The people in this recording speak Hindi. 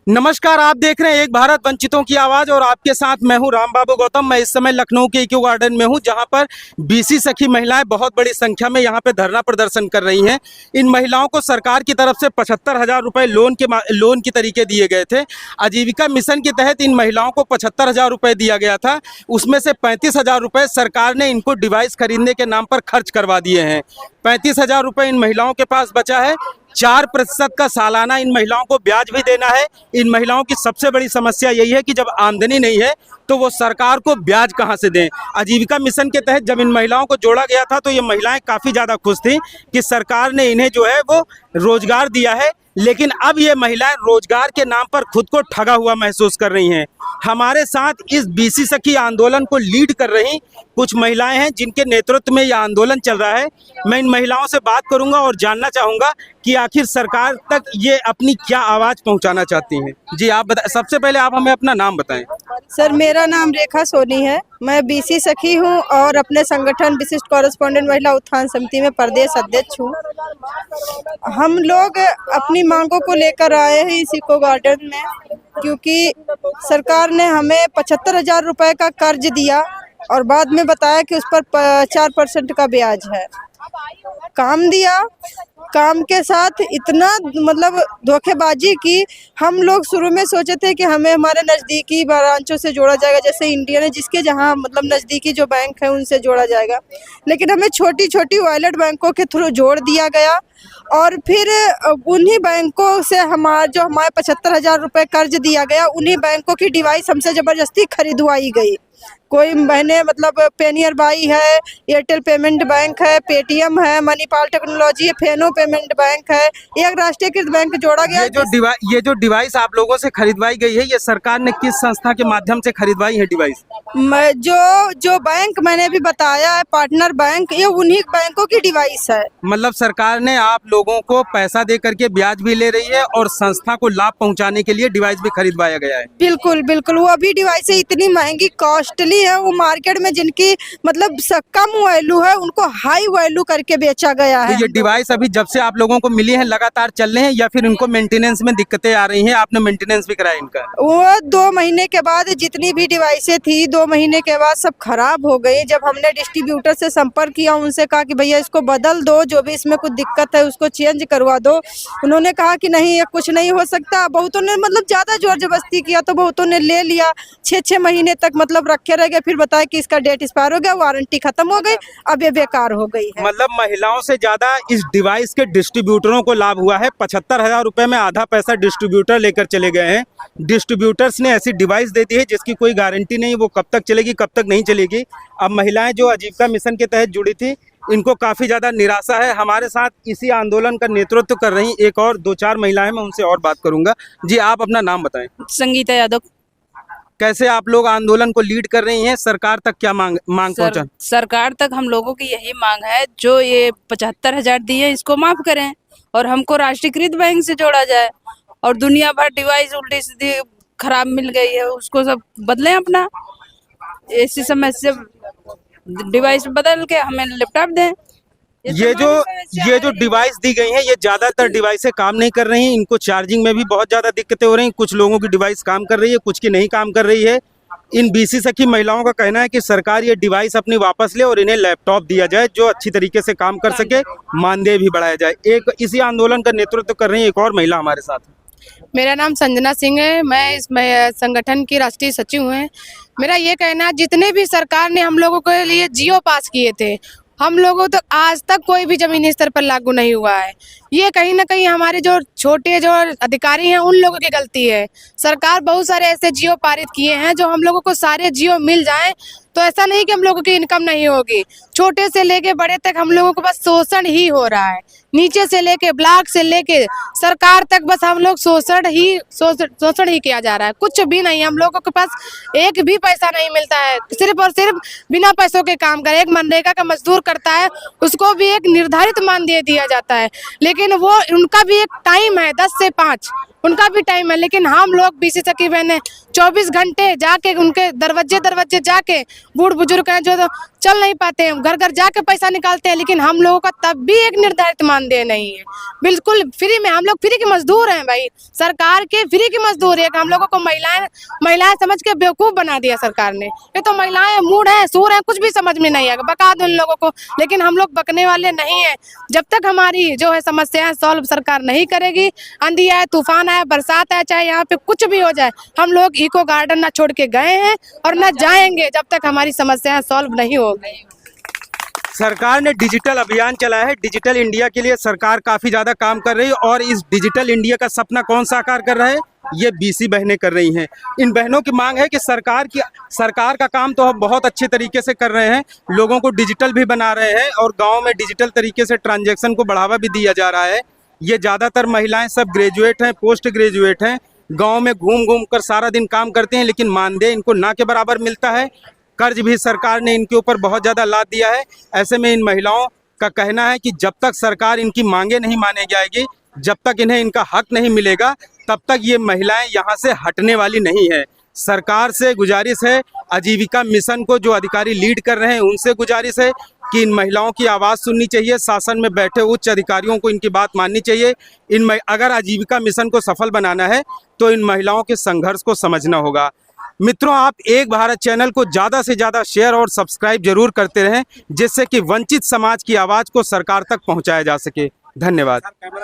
नमस्कार, आप देख रहे हैं एक भारत वंचितों की आवाज और आपके साथ मैं हूं राम बाबू गौतम। मैं इस समय लखनऊ के इको गार्डन में हूं, जहां पर बीसी सखी महिलाएं बहुत बड़ी संख्या में यहां पे धरना प्रदर्शन कर रही हैं। इन महिलाओं को सरकार की तरफ से 75,000 रुपए लोन के तरीके दिए गए थे। आजीविका मिशन के तहत इन महिलाओं को 75,000 रुपए दिया गया था। उसमें से 35,000 रुपए सरकार ने इनको डिवाइस खरीदने के नाम पर खर्च करवा दिए हैं। 35,000 रुपए इन महिलाओं के पास बचा है। 4% का सालाना इन महिलाओं को ब्याज भी देना है। इन महिलाओं की सबसे बड़ी समस्या यही है कि जब आमदनी नहीं है तो वो सरकार को ब्याज कहां से दें। आजीविका मिशन के तहत जब इन महिलाओं को जोड़ा गया था तो ये महिलाएं काफ़ी ज़्यादा खुश थी कि सरकार ने इन्हें जो है वो रोजगार दिया है, लेकिन अब ये महिलाएं रोजगार के नाम पर खुद को ठगा हुआ महसूस कर रही हैं। हमारे साथ इस बीसी सखी आंदोलन को लीड कर रही कुछ महिलाएं हैं जिनके नेतृत्व में यह आंदोलन चल रहा है। मैं इन महिलाओं से बात करूंगा और जानना चाहूंगा कि आखिर सरकार तक ये अपनी क्या आवाज पहुंचाना चाहती हैं। जी आप सबसे पहले आप हमें अपना नाम बताएं। सर, मेरा नाम रेखा सोनी है। मैं बीसी सखी हूं और अपने संगठन विशिष्ट कॉरेस्पॉन्डेंट महिला उत्थान समिति में प्रदेश अध्यक्ष हूं। हम लोग अपनी मांगों को लेकर आए हैं इस इको गार्डन में, क्योंकि सरकार ने हमें 75,000 रुपए का कर्ज दिया और बाद में बताया कि उस पर 4% का ब्याज है। काम दिया, काम के साथ इतना मतलब धोखेबाजी की। हम लोग शुरू में सोचे थे कि हमें हमारे नज़दीकी ब्रांचों से जोड़ा जाएगा, जैसे इंडियन है जिसके जहां मतलब नज़दीकी जो बैंक है उनसे जोड़ा जाएगा, लेकिन हमें छोटी छोटी वायलेट बैंकों के थ्रू जोड़ दिया गया। और फिर उन्हीं बैंकों से हमारे 75,000 रुपये कर्ज दिया गया, उन्हीं बैंकों की डिवाइस हमसे ज़बरदस्ती खरीदवाई गई। कोई बहने मतलब पेनियर बाई है, एयरटेल पेमेंट बैंक है, पेटीएम है, मणिपाल टेक्नोलॉजी है, फेनो पेमेंट बैंक है, एक राष्ट्रीयकृत बैंक जोड़ा गया। ये जो डिवाइस आप लोगों से खरीदवाई गई है, ये सरकार ने किस संस्था के माध्यम से खरीदवाई है डिवाइस? जो बैंक मैंने भी बताया है, पार्टनर बैंक, ये उन्हीं बैंकों की डिवाइस है। मतलब सरकार ने आप लोगों को पैसा दे करके ब्याज भी ले रही है और संस्था को लाभ पहुंचाने के लिए डिवाइस भी खरीदवाया गया है। बिल्कुल बिल्कुल, वो अभी डिवाइस इतनी महंगी कॉस्टली है, वो मार्केट में जिनकी मतलब कम वैल्यू है उनको हाई वैल्यू करके बेचा गया है। तो ये डिवाइस अभी जब से आप लोगों को मिली है लगातार चल रहे हैं या फिर इनको मेंटेनेंस में दिक्कतें आ रही हैं? आपने मेंटेनेंस भी कराया इनका? वो 2 महीने के बाद जितनी भी डिवाइसें थी 2 महीने के बाद सब खराब हो गई। जब हमने डिस्ट्रीब्यूटर से संपर्क किया, उनसे कहा कि भैया इसको बदल दो, जो भी इसमें कुछ दिक्कत है उसको चेंज करवा दो। उन्होंने कहा कि नहीं, ये कुछ नहीं हो सकता। बहुतों ने मतलब ज़्यादा जोर जबरदस्ती किया तो बहुतों ने ले लिया। 6-6 महीने तक मतलब रखे रह गए, फिर बताया कि इसका डेट एक्सपायर हो गया, वारंटी खत्म हो गई, अब ये बेकार हो गई है। मतलब महिलाओं से ज्यादा इस डिवाइस के डिस्ट्रीब्यूटरों को लाभ हुआ है। 75,000 रुपए में आधा पैसा डिस्ट्रीब्यूटर लेकर चले गए हैं। डिस्ट्रीब्यूटर्स ने ऐसी डिवाइस दे दी है जिसकी कोई गारंटी नहीं, वो कब तक चलेगी कब तक नहीं चलेगी। अब महिलाएं जो आजीविका मिशन के तहत जुड़ी थी, इनको काफी ज्यादा निराशा है। हमारे साथ इसी आंदोलन का नेतृत्व कर रही एक और 2-4 महिलाएं, मैं उनसे और बात करूंगा। जी आप अपना नाम बताएं। संगीता यादव। कैसे आप लोग आंदोलन को लीड कर रही हैं? सरकार तक क्या मांग पहुंचा? सरकार तक हम लोगों की यही मांग है, जो ये 75,000 दिए इसको माफ करें और हमको राष्ट्रीयकृत बैंक से जोड़ा जाए। और दुनिया भर डिवाइस उल्टी सीधी खराब मिल गई है, उसको सब बदलें अपना। ऐसी समस्या डिवाइस बदल के हमें लैपटॉप दें। ये जो डिवाइस दी गई हैं, ये ज्यादातर डिवाइसें काम नहीं कर रही हैं। इनको चार्जिंग में भी बहुत ज्यादा दिक्कतें हो रही हैं। कुछ लोगों की डिवाइस काम कर रही है, कुछ की नहीं काम कर रही है। इन बीसी सखी महिलाओं का कहना है कि सरकार ये डिवाइस अपनी वापस ले और इन्हें लैपटॉप दिया जाए जो अच्छी तरीके से काम कर सके, मानदेय भी बढ़ाया जाए। एक इसी आंदोलन का नेतृत्व कर रही है एक और महिला हमारे साथ है। मेरा नाम संजना सिंह है, मैं इस संगठन की राष्ट्रीय सचिव हूँ। मेरा ये कहना है, जितने भी सरकार ने हम लोगों के लिए जियो पास किए थे, हम लोगों तो आज तक कोई भी जमीनी स्तर पर लागू नहीं हुआ है। ये कहीं ना कहीं हमारे जो छोटे जो अधिकारी हैं उन लोगों की गलती है। सरकार बहुत सारे ऐसे जियो पारित किए हैं जो हम लोगों को सारे जियो मिल जाएं, तो ऐसा नहीं कि हम लोगों की इनकम नहीं होगी। छोटे से लेके बड़े तक हम लोगों को बस शोषण ही हो रहा है, नीचे से लेके ब्लॉक से लेके सरकार तक बस हम लोग शोषण ही किया जा रहा है। कुछ भी नहीं, हम लोगों के पास एक भी पैसा नहीं मिलता है। सिर्फ और सिर्फ बिना पैसों के काम करे। एक मनरेगा का मजदूर करता है, उसको भी एक निर्धारित मानदेय दिया जाता है, लेकिन वो उनका भी एक टाइम है 10 से 5। उनका भी टाइम है, लेकिन हम लोग बीसी सखी बहनें 24 घंटे जाके उनके दरवाजे जाके बूढ़ बुजुर्ग हैं जो तो चल नहीं पाते हैं, घर घर जाके पैसा निकालते हैं, लेकिन हम लोगों का तब भी एक निर्धारित मानदेय नहीं है। बिल्कुल फ्री में, हम लोग फ्री के मजदूर हैं भाई, सरकार के फ्री की मजदूर है। हम लोगों को महिलाएं समझ के बेवकूफ बना दिया सरकार ने। ये तो महिलाएं मूड है, सूर है, कुछ भी समझ में नहीं आएगा, बका दो इन लोगों को। लेकिन हम लोग बकने वाले नहीं है। जब तक हमारी जो है समस्याएं सॉल्व सरकार नहीं करेगी, आंधी आए, तूफान आए, बरसात आए, चाहे यहाँ पे कुछ भी हो जाए, हम लोग इको गार्डन ना छोड़ के गए हैं और ना जाएंगे जब तक हमारी समस्याएं सॉल्व नहीं होगी। सरकार ने डिजिटल अभियान चलाया है। डिजिटल इंडिया के लिए सरकार काफी ज्यादा काम कर रही है और इस डिजिटल इंडिया का सपना कौन साकार कर रहा है? ये बीसी बहनें कर रही हैं। इन बहनों की मांग है कि सरकार का काम तो हम बहुत अच्छे तरीके से कर रहे हैं, लोगों को डिजिटल भी बना रहे हैं और गांव में डिजिटल तरीके से ट्रांजैक्शन को बढ़ावा भी दिया जा रहा है। ये ज़्यादातर महिलाएं सब ग्रेजुएट हैं, पोस्ट ग्रेजुएट हैं, गांव में घूम घूम कर सारा दिन काम करते हैं, लेकिन मानदेय इनको ना के बराबर मिलता है। कर्ज भी सरकार ने इनके ऊपर बहुत ज़्यादा लाद दिया है। ऐसे में इन महिलाओं का कहना है कि जब तक सरकार इनकी मांगे नहीं माने जाएगी, जब तक इन्हें इनका हक नहीं मिलेगा, तब तक ये महिलाएं यहाँ से हटने वाली नहीं है। सरकार से गुजारिश है, आजीविका मिशन को जो अधिकारी लीड कर रहे हैं उनसे गुजारिश है कि इन महिलाओं की आवाज़ सुननी चाहिए, शासन में बैठे उच्च अधिकारियों को इनकी बात माननी चाहिए। अगर आजीविका मिशन को सफल बनाना है तो इन महिलाओं के संघर्ष को समझना होगा। मित्रों, आप एक भारत चैनल को ज़्यादा से ज़्यादा शेयर और सब्सक्राइब जरूर करते रहें, जिससे कि वंचित समाज की आवाज़ को सरकार तक पहुंचाया जा सके। धन्यवाद।